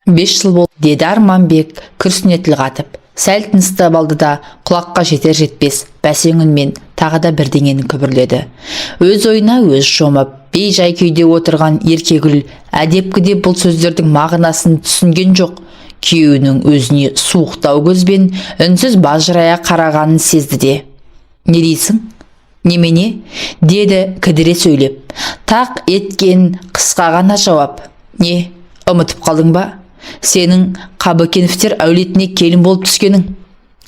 5 жыл болды, деді Арманбек күрсіне тіл қатып. Сәл тыныстап алды да құлаққа жетер жетпес бәсең үнмен тағы да бірдеңені күбірледі. Өз ойына өз шомып, бей-жай күйде отырған Еркегүл әдепкіде бұл сөздердің мағынасын түсінген жоқ. Күйеуінің өзіне суықтау көзбен үнсіз бажырая қарағанын сезді де. «Не дейсің? Немене?» деді кідіре сөйлеп. Тақ еткен қысқа ғана жауап. «Не, ұмытып қалдың ба? Сенің Қабыкеновтер әулетіне келін болып түскенің».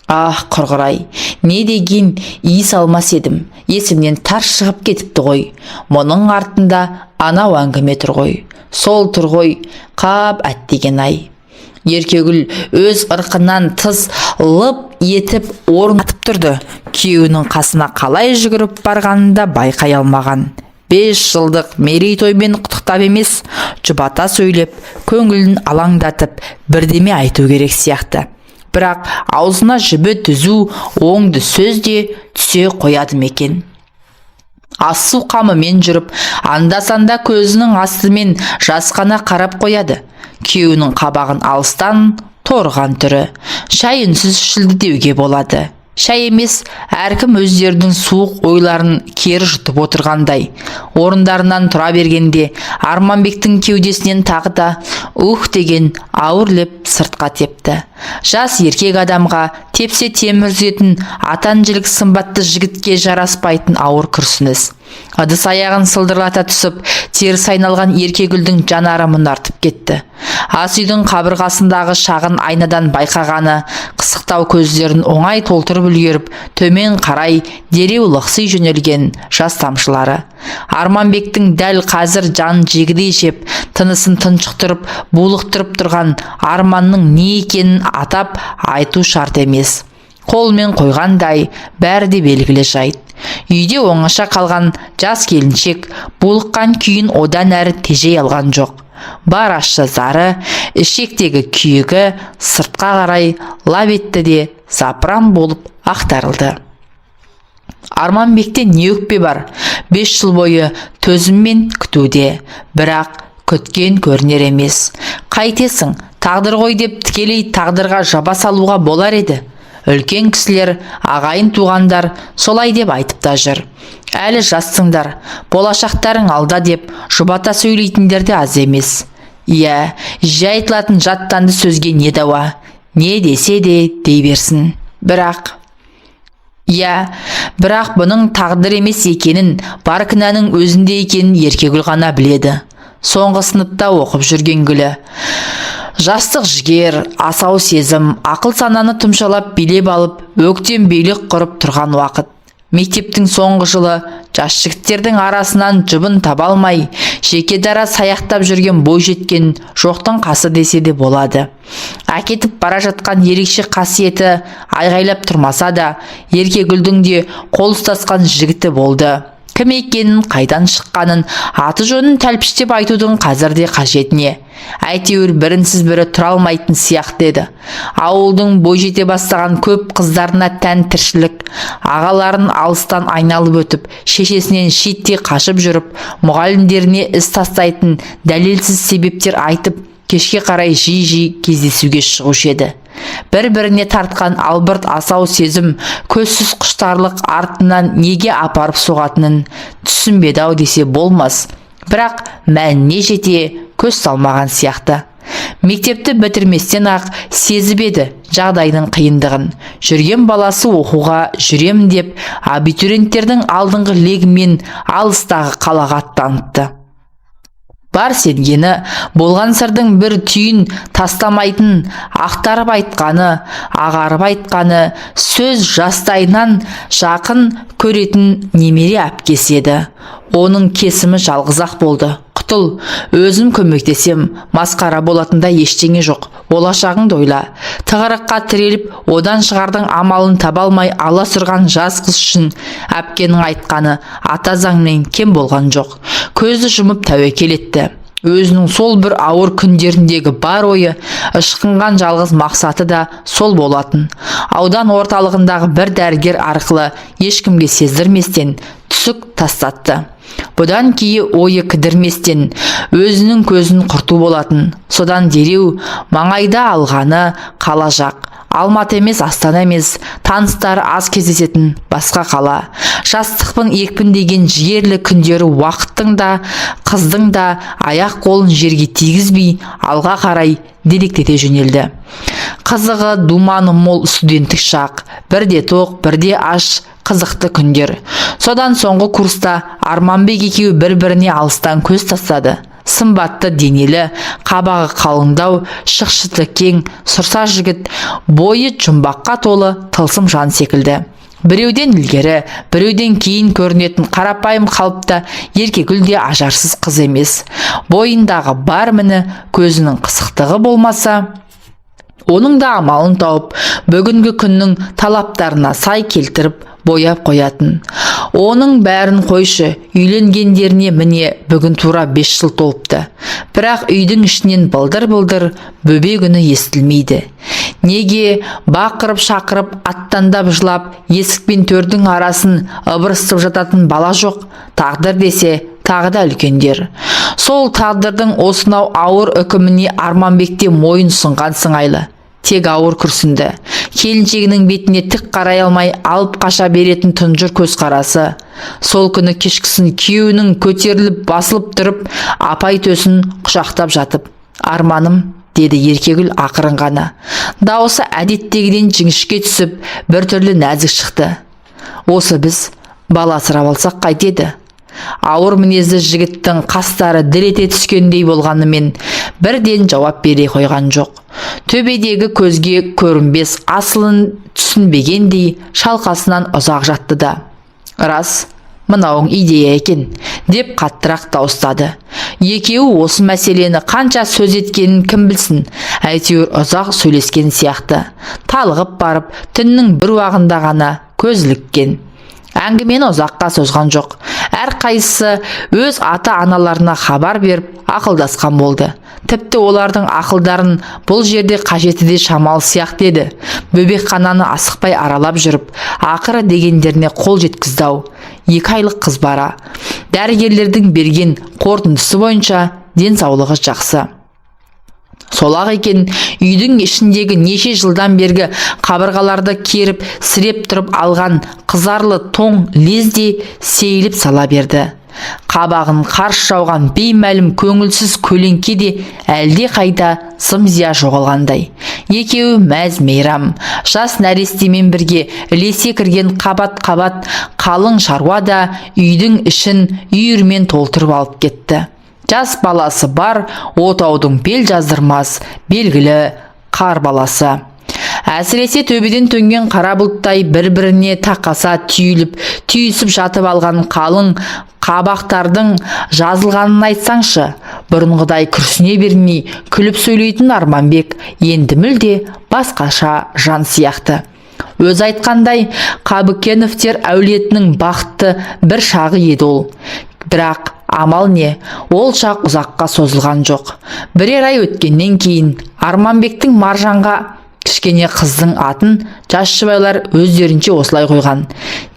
«Ах, құрғырай, не деген иіс алмас едім. Есімнен тарс шығып кетіпті ғой. Мұның артында анау әңгіме тұр ғой. Сол тұр ғой, қап әттеген-ай». Еркегүл өз ырқынан тыс лып етіп орын атып тұрды. Күйеуінің қасына қалай жүгіріп барғанын да байқай алмаған. 5 жылдық мерейтоймен құттықтап емес, жұбата сөйлеп, көңілін алаңдатып, бірдеме айту керек сияқты. Бірақ аузына жібі түзу, оңды сөз де түсе қояды мекен. Асу қамымен жүріп, анда-санда көзінің астымен жасқана қарап қояды. Күйеуінің қабағын алыстан торған түрі. Шай үнсіз ішілді деуге болады. Шай емес, әркім өздерінің суық ойларын кері жұтып отырғандай. Орындарынан тұра бергенде Арманбектің кеудесінен тағы да деген ауыр леп сыртқа тепті. Жас еркек адамға тепсе темір үзетін атан-жілік сымбатты жігітке жараспайтын ауыр күрсініс. Ыдыс аяғын сылдырлата түсіп, теріс айналған Еркегүлдің жанары мұнартып кетті. Ас үйдің қабырғасындағы шағын айнадан байқағаны қысықтау көздерін оңай толтырып үлгеріп, төмен қарай дереу лықси жөнелген жас тамшылары. Арманбектің дәл қазір жан жегідей жеп, тынысын тұншықтырып, булықтырып тұрған арманның не екенін атап айту шарт емес. Қолмен қойғандай бәрі де белгілі жайт. Үйде оңаша қалған жас келіншек булыққан күйін одан әрі тежей алған жоқ. Бар ащы зары, ішектегі күйігі сыртқа қарай лап етті де запыран болып ақтарылды. Арманбекте не өкпе бар? 5 жыл бойы төзіммен күтуде, бірақ күткен көрінер емес. Қайтесің, тағдыр ғой деп тікелей тағдырға жаба салуға болар еді. Үлкен кісілер, ағайын туғандар солай деп айтып та жүр. Әлі жассыңдар, болашақтарың алда деп жұбата сөйлейтіндер де аз емес. Иә, жай айтылатын жаттанды сөзге не дауа? Не десе де дей берсін. Бірақ бұның тағдыр емес екенін, бар кінәнің өзінде екенін Еркегүл ғана біледі. Соңғы сыныпта оқып жүрген Гүлі. Жастық жігер, асау сезім, ақыл сананы тұмшалап билеп алып, өктем билік құрып тұрған уақыт. Мектептің соңғы жылы жас жігіттердің арасынан жұбын таба алмай, жеке дара саяқтап жүрген бой жеткен жоқтың қасы десе де болады. Әкетіп бара жатқан ерекше қасиеті айғайлап тұрмаса да, Еркегүлдің де қол ұстасқан жігіті болды. Кім екенін, қайдан шыққанын, аты жөнін тәлпіштеп айтудың қазірде қажетіне. Әйтеуір бірінсіз бірі тұра алмайтын сияқты еді. Ауылдың бой жете бастаған көп қыздарына тән тіршілік, ағаларын алыстан айналып өтіп, шешесінен шеттей қашып жүріп, мұғалімдеріне іс тастайтын дәлелсіз себептер айтып, кешке қарай жиі кездесуге шығушы еді. Бір-біріне тартқан албырт асау сезім, көзсіз құштарлық артынан неге апарып соғатынын түсінбеді-ау десе болмас. Бірақ мәніне жете көз салмаған сияқты. Мектепті бітірместен ақ сезіп еді жағдайдың қиындығын. Жүрген баласы оқуға жүрем деп, абитуриенттердің алдыңғы легімен алыстағы қалаға аттаныпты. Бар сенгені, болған сырдың бір түйін тастамайтын, ақтарып айтқаны, ағарып айтқаны, сөз жастайынан жақын көретін немере әпкесі еді. Оның кесімі жалғыз-ақ болды. Құтыл, өзім көмектесем, масқара болатында ештеңе жоқ. Болашағыңды ойла. Тығырыққа тіреліп, одан шығардың амалын таба алмай ала сұрған жас қыз үшін әпкенің айтқаны ата заңмен кем болған жоқ. Көзді жұмып тәуекел етті. Өзінің сол бір ауыр күндеріндегі бар ойы, ышқынған жалғыз мақсаты да сол болатын. Аудан орталығындағы бір дәрігер арқылы ешкімге сездірместен түсік тастатты. Бұдан кейін ойы кідірместен өзінің көзін құрту болатын. Содан дереу маңайда алғаны қала жақ. Алматы емес, Астана емес, таныстары аз кездесетін басқа қала. Жастықпен екпіндеген жігерлі күндері уақыттың да, қыздың да аяқ қолын жерге тигізбей алға қарай дедектете жөнелді. Қызығы думаны мол студенттік шақ, бірде тоқ, бірде аш, қызықты күндер. Содан соңғы курста Арманбек екеуі бір-біріне алыстан көз тастады. Сымбатты денелі, қабағы қалыңдау, шықшыты кең, сұрса жігіт, бойы жұмбаққа толы тылсым жан секілді. Біреуден ілгері, біреуден кейін көрінетін қарапайым қалыпта Еркегүл де ажарсыз қыз емес. Бойындағы бар міні, көзінің қысықтығы болмаса, оның да амалын тауып, бүгінгі күннің талаптарына сай келтіріп бояп қоятын. Оның бәрін қойшы, үйленгендеріне міне бүгін тура 5 жыл толыпты. Бірақ үйдің ішінен былдыр-былдыр бөбек үні естілмейді. Неге бақырып шақырып аттандап жылап, есік пен төрдің арасын ыбырсып жататын бала жоқ? Тағдыр десе, тағы да үлкендер. Сол тағдырдың осынау ауыр үкіміне Арманбекте мойын сұнған сыңайлы. Тек ауыр күрсінді. Келіншегінің бетіне тік қарай алмай алып қаша беретін тұнжыр көз қарасы. Сол күні кешкісін күйеуінің көтеріліп басылып тұрып, апай төсін құшақтап жатып, «Арманым», деді Еркегүл ақырын ғана. Дауысы әдеттегіден жіңішке түсіп, біртүрлі нәзік шықты. «Осы біз бала асырап алсақ қайтеді?» Ауыр мінезді жігіттің қастары дір ете түскендей болғанымен бірден жауап бере қойған жоқ. Төбедегі көзге көрінбес асылын түсінбегендей шалқасынан ұзақ жатты да. «Рас, мынауың идея екен», деп қаттырақ дауыстады. Екеуі осы мәселені қанша сөз еткенін кім білсін, әйтеуір ұзақ сөйлескен сияқты. Талығып барып, түннің бір уағында ғана көз іліккен. Әңгімені ұзаққа созған жоқ. Әрқайсысы өз ата-аналарына хабар беріп ақылдасқан болды. Тіпті олардың ақылдарын бұл жерде қажеті де шамалы сияқты еді. Бөбекхананы асықпай аралап жүріп, ақыры дегендеріне қол жеткізді-ау. 2 айлық қыз бара. Дәрігерлердің берген қорытындысы бойынша денсаулығы жақсы. Солақ екен, үйдің ішіндегі неше жылдан бергі қабырғаларды керіп, сіреп тұрып алған қызарлы тоң лезде сейіліп сала берді. Қабағын қарш жауған беймәлім көңілсіз көлеңке де әлде қайда зым-зия жоғалғандай. Екеуі мәз мейрам, жас нәрестемен бірге ілесе кірген қабат-қабат қалың шаруа да үйдің ішін үйірмен толтырып алып кетті. Жас баласы бар, отаудың бел жаздырмас, белгілі қар баласы. Әсіресе төбеден төнген қара бұлттай бір-біріне тақаса түйісіп жатып алған қалың қабақтардың жазылғанын айтсаңшы. Бұрынғыдай күрсіне бермей күліп сөйлейтін Арманбек енді мүлде басқаша жан сияқты. Өз айтқандай, Қабыкеновтер әулетінің бақытты бір шағы еді ол. Бірақ амал не, ол шақ ұзаққа созылған жоқ. Бірер ай өткеннен кейін Арманбектің Маржанға кішкене қыздың атын жас жұбайлар өздерінше осылай қойған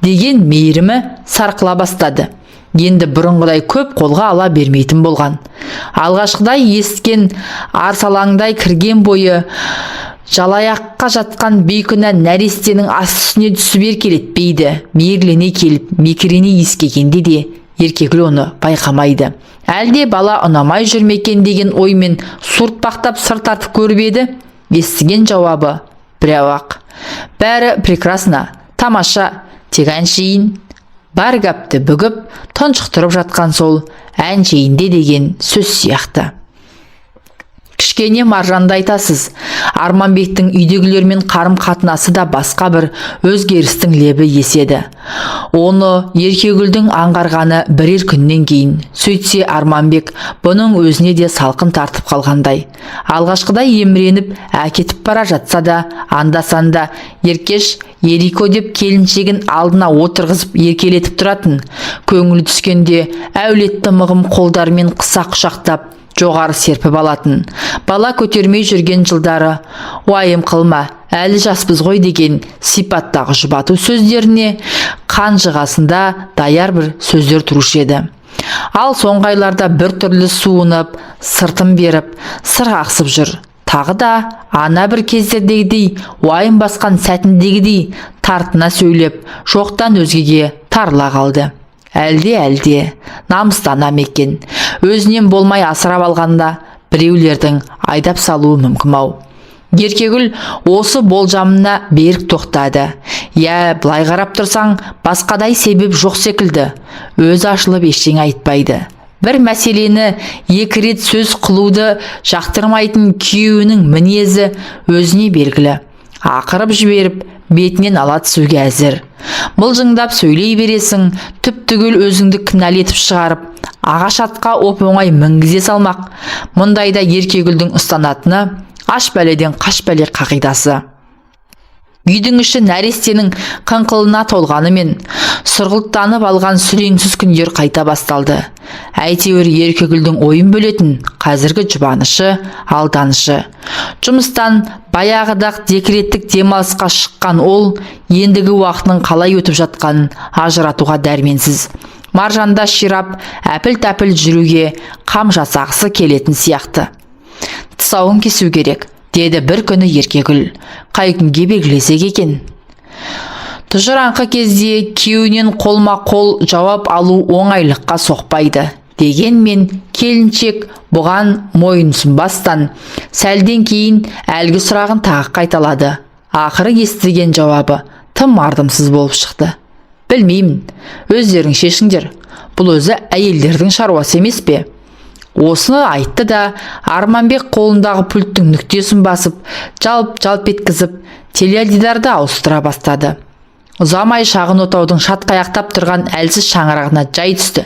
деген мейірімі сарқыла бастады. Енді бұрынғыдай көп қолға ала бермейтін болған. Алғашқыдай есткен арсалаңдай кірген бойы жалаяққа жатқан бейкүнә нәрестенің астысына түсіп еркелетпейді. Мейірлене келіп, мекірене ескегенде де Еркегүл оны байқамайды. Әлде бала ұнамай жүрмекен деген оймен суыртпақтап сыр тартып көріп еді. Естіген жауабы біреу-ақ. Бәрі прекрасно, тамаша, тек әншейін. Бар гәпті бүгіп, тұншықтырып жатқан сол әншейінде деген сөз сияқты. Кішкене Маржанды айтасыз. Арманбектің үйдегілермен қарым қатынасы да басқа бір өзгерістің лебі еседі. Оны Еркегүлдің аңғарғаны бірер күннен кейін. Сөйтсе Арманбек бұның өзіне де салқын тартып қалғандай. Алғашқыдай еміреніп әкетіп бара жатса да, анда-санда Еркеш, Ерико деп келіншегін алдына отырғызып еркелетіп тұратын. Көңілі түскенде әулетті мығым қолдарымен қыса құшақтап жоғары серпіп алатын. Бала көтермей жүрген жылдары уайым қылма, әлі жаспыз ғой деген сипаттағы жұбату сөздеріне қанжығасында даяр бір сөздер тұрушы еді. Ал соңғы айларда бір түрлі суынып, сыртын беріп, сырғақсып жүр. Тағы да ана бір кездердегідей, уайым басқан сәтіндегідей тартына сөйлеп, жоқтан өзгеге тарыла қалды. Әлде, намыстана екен. Өзінен болмай асырап алғанда, біреулердің айдап салуы мүмкін-ау. Еркегүл осы болжамына берік тоқтады. Былай қарап тұрсаң, басқадай себеп жоқ секілді. Өзі ашылып ештеңе айтпайды. Бір мәселені екі рет сөз қылуды жақтырмайтын күйеуінің мінезі өзіне белгілі. Ақырып жіберіп, бетінен ала түсуге әзір. Мылжыңдап сөйлей бересің, түп-түгел өзіңді кінәлі етіп шығарып, ағаш атқа оп-оңай мінгізе салмақ. Мұндайда Еркегүлдің ұстанатыны аш бәледен қаш бәле қағидасы. Үйдің іші нәрестенің қыңқылына толғанымен, сұрғылттанып алған сүреңсіз күндер қайта басталды. Әйтеуір Еркегүлдің ойын бөлетін қазіргі жұбанышы, алданышы. Жұмыстан баяғыдақ декреттік демалысқа шыққан ол, ендігі уақытының қалай өтіп жатқанын ажыратуға дәрменсіз. Маржанда ширап, әпіл-тәпіл жүруге қам жасағысы келетін сияқты. Тұсауын кесу керек, деді бір күні Еркегүл. Қай күнге белгілесек екен? Тұжыраңқы кезде күйеуінен қолма-қол жауап алу оңайлыққа соқпайды. Дегенмен келіншек бұған мойынсұнбастан, сәлден кейін әлгі сұрағын тағы қайталады. Ақыры естіген жауабы тым мардымсыз болып шықты. Білмеймін, өздерің шешіңдер. Бұл өзі әйелдердің шаруасы емес пе? Осыны айтты да, Арманбек қолындағы пульттің нүктесін басып, жалп-жалп еткізіп, теледидарды ауыстыра бастады. Ұзамай шағын отаудың шатқаяқтап тұрған әлсіз шаңырағына жай түсті.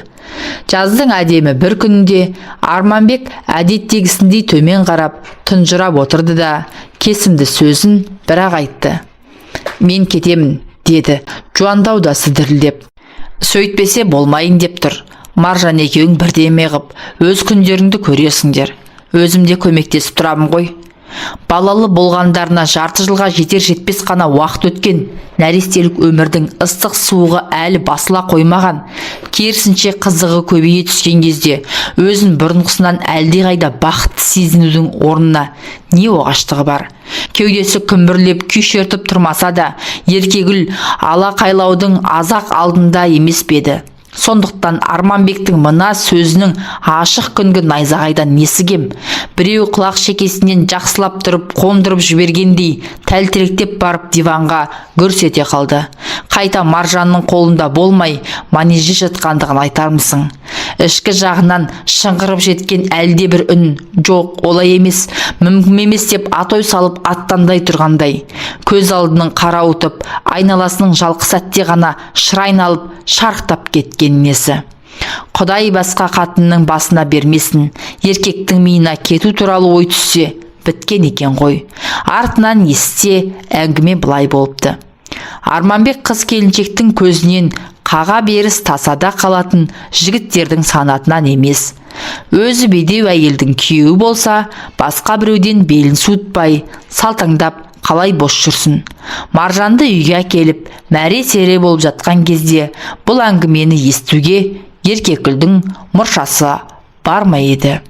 Жаздың әдемі бір күнінде Арманбек әдеттегісіндей төмен қарап, тұнжырап отырды да, кесімді сөзін бірақ айтты. Мен кетемін, деді, жуандаудасы дірілдеп. Сөйтпесе болмайын деп тұр. Маржан екеуің бірдеме ғып, өз күндеріңді көресіңдер. Өзімде көмектесіп тұрамын ғой. Балалы болғандарына жарты жылға жетер-жетпес қана уақыт өткен. Нәрестелік өмірдің ыстық суығы әлі басыла қоймаған. Керісінше қызығы көбейе түскен кезде өзін бұрынғысынан әлдеқайда бақытты сезінудің орнына не оғаштығы бар. Кеудесі күмбірлеп күй шертіп тұрмаса да, Еркегүл алақайлаудың азақ алдында емес пе еді. Сондықтан Арманбектің мына сөзінің ашық күнгі найзағайдан несі кем? Біреу құлақ шекесінен жақсылап тұрып, қондырып жібергендей, тәлтіректеп барып диванға гүрс ете қалды. Қайта Маржанның қолында болмай, манежде жатқандығын айтармысың? Ішкі жағынан шыңғырып жеткен әлде бір үн, жоқ, олай емес, мүмкін емес деп атой салып аттандай тұрғандай. Көз алдының қарауытып, айналасының жалқы сәтте ғана шырайналып, шарықтап кеткен несі. Құдай басқа қатынның басына бермесін, еркектің миына кету туралы ой түссе, біткен екен ғой. Артынан естісе, әңгіме былай болыпты. Арманбек қыз келіншектің көзінен қаға беріс тасада қалатын жігіттердің санатынан емес. Өзі бедеу әйелдің күйеуі болса, басқа біреуден белін суытпай, салтаңдап қалай бос жүрсін. Маржанды үйге әкеліп, мәре-сере болып жатқан кезде бұл әңгімені естуге Еркегүлдің мұршасы барма еді.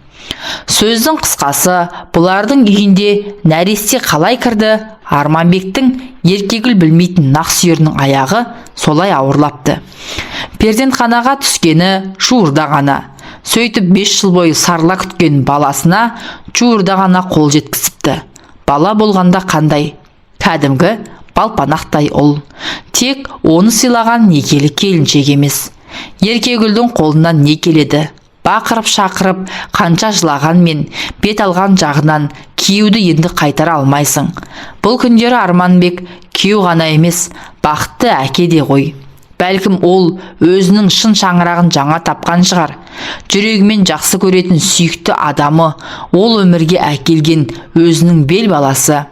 Сөздің қысқасы, бұлардың үйінде нәресте қалай кірді, Арманбектің Еркегүл білмейтін нақсүйерінің аяғы солай ауырлапты. Перзентханаға түскені жуырда ғана. Сөйтіп 5 жыл бойы сарыла күткен баласына жуырда ғана қол жеткізіпті. Бала болғанда қандай? Кәдімгі балпанақтай ұл. Тек оны сыйлаған некелі келіншек емес. Еркегүлдің қолынан не келеді? Бақырып-шақырып, қанша жылағанмен, бет алған жағынан күйеуді енді қайтара алмайсың. Бұл күндері Арманбек күйеу ғана емес, бақытты әке де ғой. Бәлкім ол өзінің шын шаңырағын жаңа тапқан шығар. Жүрегімен жақсы көретін сүйікті адамы, ол өмірге әкелген өзінің бел баласы.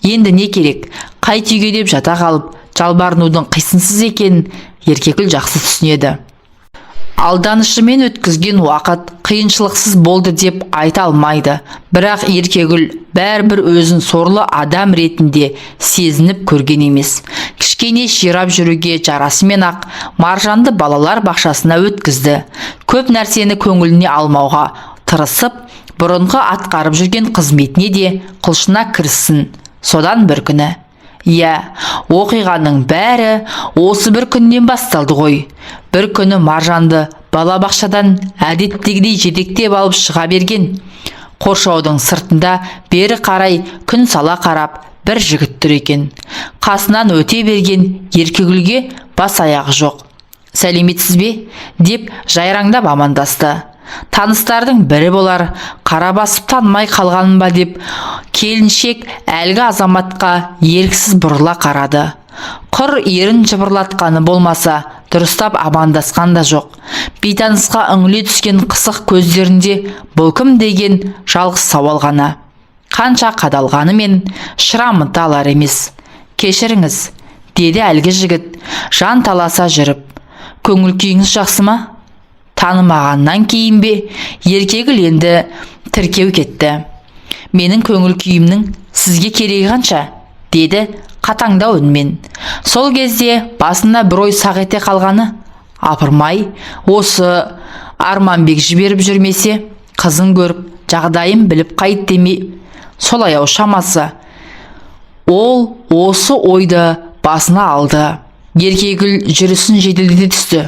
Енді не керек? Қайт үйге деп жата қалып, жалбарынудың қисынсыз екенін Еркегүл жақсы түсінеді. алданышымен өткізген уақыт қиыншылықсыз болды деп айта алмайды. Бірақ Еркегүл бәрібір өзін сорлы адам ретінде сезініп көрген емес. Кішкене ширап жүруге жарасымен ақ Маржанды балалар бақшасына өткізді. Көп нәрсені көңіліне алмауға тырысып, бұрынғы атқарып жүрген қызметіне де құлшына кіріссін. Содан бір күні, оқиғаның бәрі осы бір күннен басталды ғой. Бір күні Маржанды балабақшадан әдеттегідей жетектеп алып шыға берген. Қоршаудың сыртында бері қарай күн сала қарап бір жігіт тұр екен. Қасынан өте берген Еркегүлге бас аяғы жоқ. «Сәлеметсіз бе?» деп жайраңдап амандасты. Таныстардың бірі болар, қара басып танымай қалғанын ба деп келіншек әлгі азаматқа еріксіз бұрыла қарады. Құр ерін жыбырлатқаны болмаса, дұрыстап амандасқан да жоқ. Бейтанысқа үңіле түскен қысық көздерінде бұл кім деген жалғыз сауал ғана. Қанша қадалғанымен шырамыты алар емес. «Кешіріңіз», деді әлгі жігіт жан таласа жүріп. «Көңіл күйіңіз жақсы ма?» Танымағаннан кейін бе? Еркегүл енді тіркеу кетті. «Менің көңіл күйімнің сізге керегі қанша?» деді қатаңдау үнмен. Сол кезде басына бір ой сақ ете қалғаны. Апырмай, осы Арманбек жіберіп жүрмесе, қызын көріп, жағдайын біліп қайт демей, солай ау шамасы. Ол осы ойды басына алды. Еркегүл жүрісін жеделдете түсті.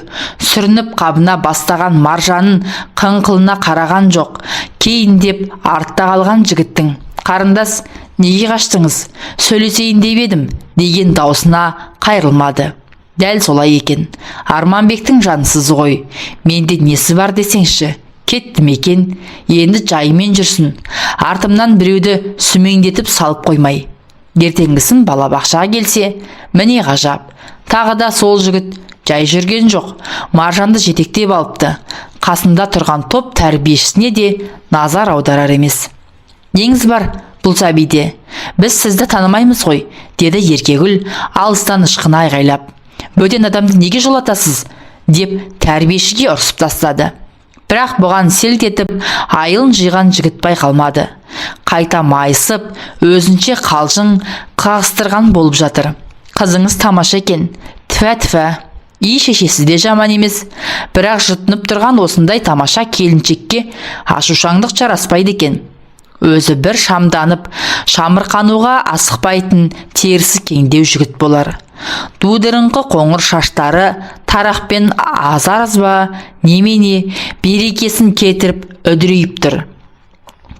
Сүрініп қабына бастаған Маржанның қыңқылына қараған жоқ. Кейіндеп артта қалған жігіттің: «Қарындас, неге қаштыңыз? Сөйлесейін деп едім» деген даусына қайрылмады. Дәл солай екен. Арманбектің жансызы ғой. Менде несі бар десеңші? Кеттім екен, енді жайымен жүрсін. Артымнан біреуді сүмеңдетіп салып қоймай. Ертеңгісін балабақшаға келсе, міне ғажап. Тағы да сол жігіт жай жүрген жоқ. Маржанды жетектеп алыпты. Қасында тұрған топ тәрбиешісіне де назар аударар емес. «Неңіз бар бұл сәбиде? Біз сізді танымаймыз ғой», деді Еркегүл алыстан ышқына айғайлап. «Бөтен адамды неге жолатасыз?» деп тәрбиешіге ұрсып тастады. Бірақ бұған селт етіп айылын жиған жігіт байқалмады. Қайта майысып, өзінше қалжың қағыстырған болып жатыр. «Қызыңыз тамаша екен. Тфә-тфә. Үй шешесі де жаман емес. Бірақ жұтынып тұрған осындай тамаша келіншекке ашушаңдық жараспайды екен». Өзі бір шамданып, шамырқануға асықпайтын терісі кеңдеу жігіт болар. Дудырыңқы қоңыр шаштары тарақпен азар-азба немене берекесін кетіріп үдірейіп тұр.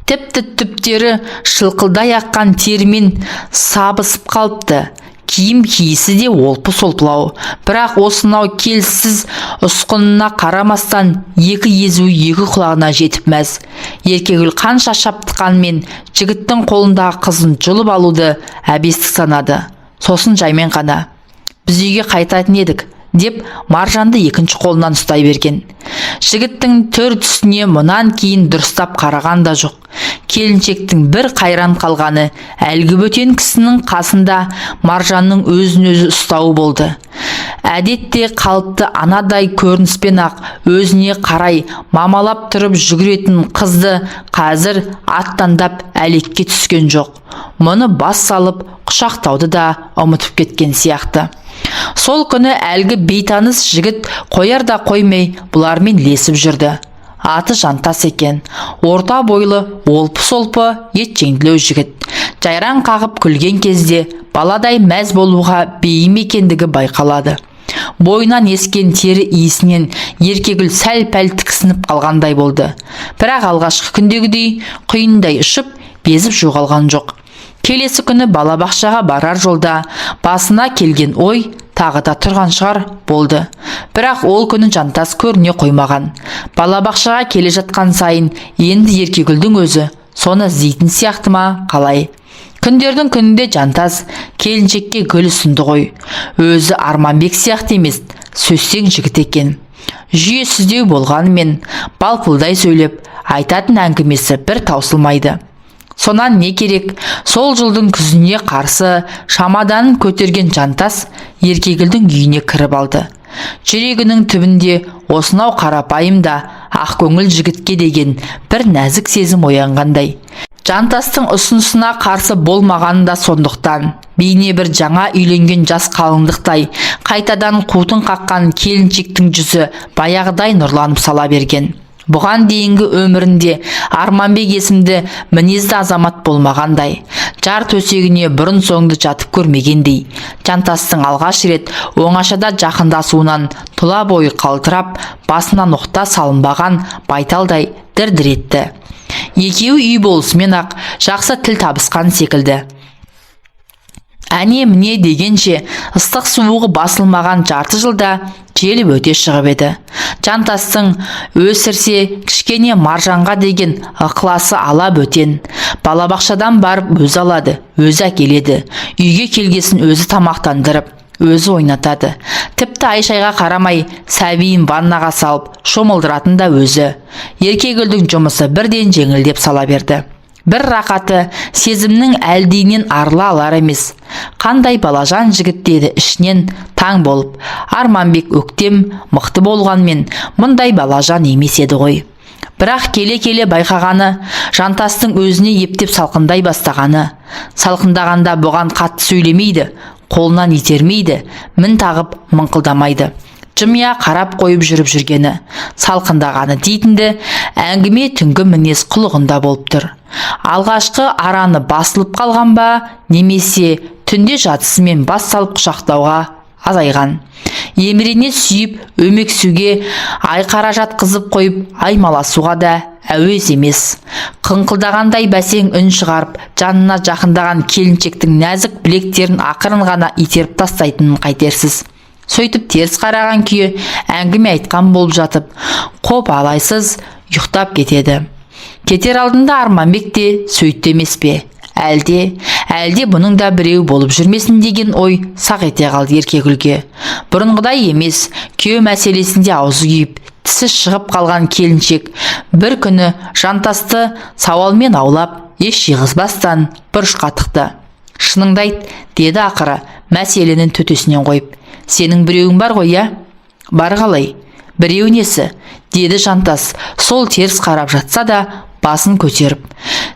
Тіпті түптері шылқылдай аққан термен сабысып қалыпты. Киім киісі де олпы-солпылау. Бірақ осынау келсіз ұсқынына қарамастан екі езу екі құлағына жетіп мәз. Еркегүл қанша шаптыққанмен жігіттің қолындағы қызын жұлып алуды әбестік санады. Сосын жаймен ғана: «Біз үйге қайтатын едік» деп Маржанды екінші қолынан ұстай берген. Жігіттің төр түсіне мұнан кейін дұрыстап қараған да жоқ. Келіншектің бір қайран қалғаны әлгі бөтен кісінің қасында Маржанның өзін-өзі ұстауы болды. Әдетте қалыпты анадай көрініспен ақ өзіне қарай мамалап тұрып жүгіретін қызды қазір аттандап әлекке түскен жоқ. Мұны бас салып құшақтауды да ұмытып кеткен сияқты. Сол күні әлгі бейтаныс жігіт қояр да қоймай бұлармен лесіп жүрді. Аты Жантас екен. Орта бойлы, олпы-солпы, етжеңділеу жігіт. Жайраң қағып күлген кезде баладай мәз болуға бейім екендігі байқалады. Бойынан ескен тері иісінен Еркегүл сәл-пәл тіксініп қалғандай болды. Бірақ алғашқы күндегідей құйындай ұшып, безіп жоғалған жоқ. Келесі күні балабақшаға барар жолда басына келген ой тағы да тұрған шығар болды. Бірақ ол күні Жантас көріне қоймаған. Балабақшаға келе жатқан сайын енді Еркегүлдің өзі соны іздейтін сияқты ма қалай? Күндердің күнінде Жантас келіншекке гүл ұсынды ғой. Өзі Арманбек сияқты емес, сөзсең жігіт екен. Жүйесіздеу болғанымен балпылдай сөйлеп, айтатын әңгімесі бір таусылмайды. Сонан не керек? Сол жылдың күзіне қарсы шамаданын көтерген Жантас Еркегүлдің үйіне кіріп алды. Жүрегінің түбінде осынау қарапайым да ақкөңіл жігітке деген бір нәзік сезім оянғандай. Жантастың ұсынысына қарсы болмағаны да сондықтан. Бейне бір жаңа үйленген жас қалыңдықтай, қайтадан қутын қаққан келіншектің жүзі баяғыдай нұрланып сала берген. Бұған дейінгі өмірінде Арманбек есімді мінезді азамат болмағандай, жар төсегіне бұрын соңды жатып көрмегендей, Жантастың алғаш рет оңашада жақындасуынан тұла бойы қалтырап, басына ноқта салынбаған байталдай дір-дір етті. Екеуі үй болысымен ақ жақсы тіл табысқан секілді. Әне міне дегенше ыстық суығы басылмаған жарты жылда желіп өте шығып еді. Жантастың өсірсе кішкене Маржанға деген ықыласы ала бөтен. Балабақшадан барып өзі алады, өзі әкеледі. Үйге келгесін өзі тамақтандырып, өзі ойнатады. Тіпті Айшайға қарамай сәбиін ваннаға салып шомылдыратын да өзі. Еркегүлдің жұмысы бірден жеңілдеп сала берді. Бір рақаты сезімнің әлдейінен арыла алар емес. Қандай балажан жігіт деді ішінен таң болып. Арманбек өктем, мықты болғанмен мұндай балажан емес еді ғой. Бірақ келе-келе байқағаны, Жантастың өзіне ептеп салқындай бастағаны. Салқындағанда бұған қатты сөйлемейді, қолынан итермейді, мін тағып мыңқылдамайды. Жымия қарап қойып жүріп жүргені, салқындағаны дейтінді, әңгіме түнгі мінез құлығында болып тұр. Алғашқы араны басылып қалған ба, немесе түнде жатысымен бас салып құшақтауға азайған. Емірене сүйіп, өмексуге, айқара жатқызып қойып, аймаласуға да әуес емес. Қыңқылдағандай бәсең үн шығарып, жанына жақындаған келіншектің нәзік білектерін ақырын ғана итеріп тастайтынын қайтерсіз. Сөйтіп теріс қараған күйі әңгіме айтқан болып жатып, қоп алайсыз ұйықтап кетеді. Кетер алдында Арманбек те сөйтті емес пе? Әлде бұның да біреу болып жүрмесін деген ой сақ ете қалды Еркегүлге. Бұрынғыдай емес, күйеу мәселесінде аузы күйіп, тісі шығып қалған келіншек бір күні Жантасты сауалмен аулап, еш жиғызбастан бұрышқа тықты. Шыныңды айт, деді ақыры, мәселенің төтесінен қойып. Сенің біреуің бар ғой, я? Бар қалай? Біреу несі? Деді Жантас, сол теріс қарап жатса да басын көтеріп.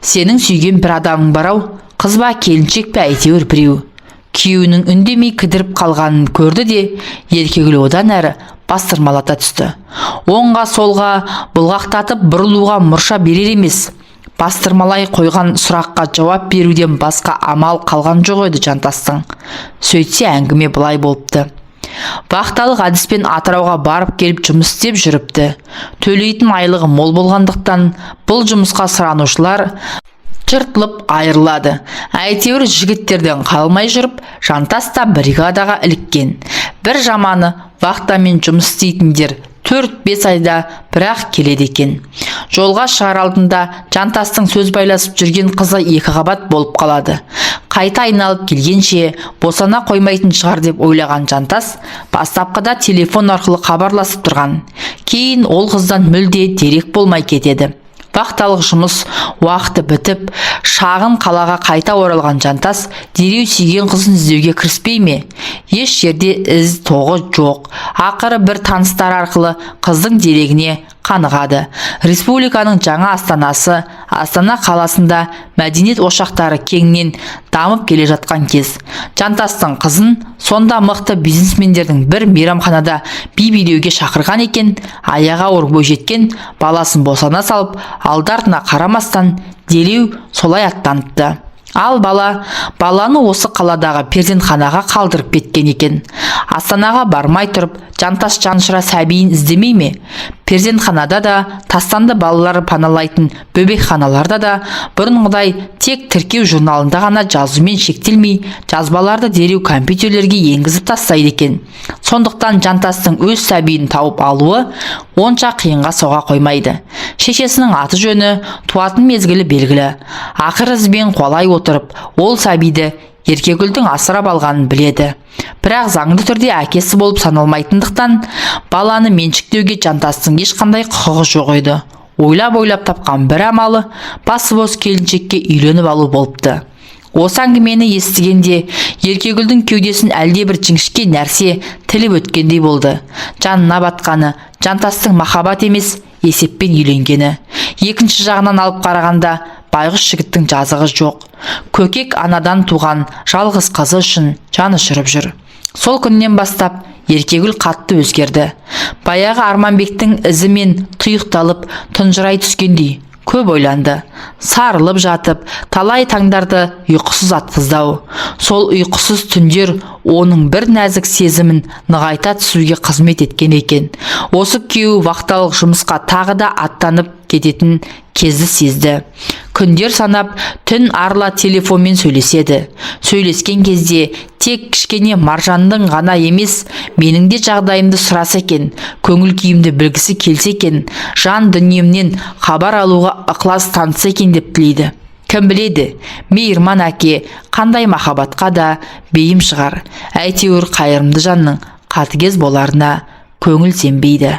Сенің сүйген бір адамың бар ау, қыз ба келіншек пе әйтеуір біреу. Күйеуінің үндемей кідіріп қалғанын көрді де, Еркегүл одан әрі бастырмалата түсті. Оңға солға бұлғақтатып бұрылуға мұрша берер емес. Бастырмалай қойған сұраққа жауап беруден басқа амал қалған жоқ еді Жантастың. Сөйтсе әңгіме былай болыпты. Вақталық әдіспен Атырауға барып келіп жұмыс істеп жүріпті. Төлейтін айлығы мол болғандықтан бұл жұмысқа сұранушылар жыртылып айырылады. Әйтеуір жігіттерден қалмай жүріп, Жантас та бригадаға іліккен. Бір жаманы вақтамен жұмыс істейтіндер 4-5 айда бірақ келеді екен. Жолға шығар алдында Жантастың сөз байласып жүрген қызы 2 қабат болып қалады. Қайта айналып келгенше босана қоймайтын шығар деп ойлаған Жантас бастапқыда телефон арқылы хабарласып тұрған. Кейін ол қыздан мүлде дерек болмай кетеді. Вақталық жұмыс уақыты бітіп, шағын қалаға қайта оралған Жантас дереу сүйген қызын іздеуге кіріспей ме? Еш жерде із тоғы жоқ. Ақыры бір таныстар арқылы қыздың дерегіне қанығады. Республиканың жаңа астанасы, Астана қаласында мәдениет ошақтары кеңінен дамып келе жатқан кез. Жантастың қызын сонда мықты бизнесмендердің бір мейрамханада би билеуге шақырған екен. Аяғы ауыр бойжеткен баласын босана салып, алды-артына қарамастан дереу солай аттаныпты. Ал баланы осы қаладағы перзентханаға қалдырып кеткен екен. Астанаға бармай тұрып, Жантас жаншыра сәбиін іздемей ме? Перзентханада да, тастанды балалары паналайтын бөбекханаларда да бұрынғыдай тек тіркеу журналында ғана жазумен шектелмей, жазбаларды дереу компьютерлерге енгізіп тастайды екен. Сондықтан Жантастың өз сәбиін тауып алуы онша қиынға соға қоймайды. Шешесінің аты жөні, туатын мезгілі белгілі. Ақыр ізбен қуалай отырып, ол сәбиді Еркегүлдің асырап алғанын біледі. Бірақ заңды түрде әкесі болып саналмайтындықтан баланы меншіктеуге Жантастың ешқандай құқығы жоқ еді. Ойлап тапқан бір амалы басы бос келіншекке үйленіп алу болыпты. Осы әңгімені естігенде Еркегүлдің кеудесін әлдебір жіңішке нәрсе тіліп өткендей болды. Жанына батқаны жантастың махаббат емес, есеппен үйленгені. Екінші жағынан алып қарағанда байғұс жігіттің жазығы жоқ. Көкек анадан туған жалғыз қызы үшін жаны шырып жүр. Сол күннен бастап Еркегүл қатты өзгерді. Баяғы Арманбектің ізімен тұйықталып тұнжырай түскендей көп ойланды. Сарылып жатып, талай таңдарды ұйқысыз атқыздау. Сол ұйқысыз түндер оның бір нәзік сезімін нығайта түсуге қызмет еткен екен. Осы күйеуі вақталық жұмысқа тағы да аттанып кететін кезді сезді. Күндер санап түн арла телефонмен сөйлеседі. Сөйлескен кезде тек кішкене Маржанның ғана емес, менің де жағдайымды сұраса екен, көңіл күйімді білгісі келсе екен, жан дүниемнен хабар алуға ықылас танытса екен деп тілейді. Кім біледі, мейірман әке қандай махаббатқа да бейім шығар. Әйтеуір қайырымды жанның қатыгез боларына көңіл сенбейді.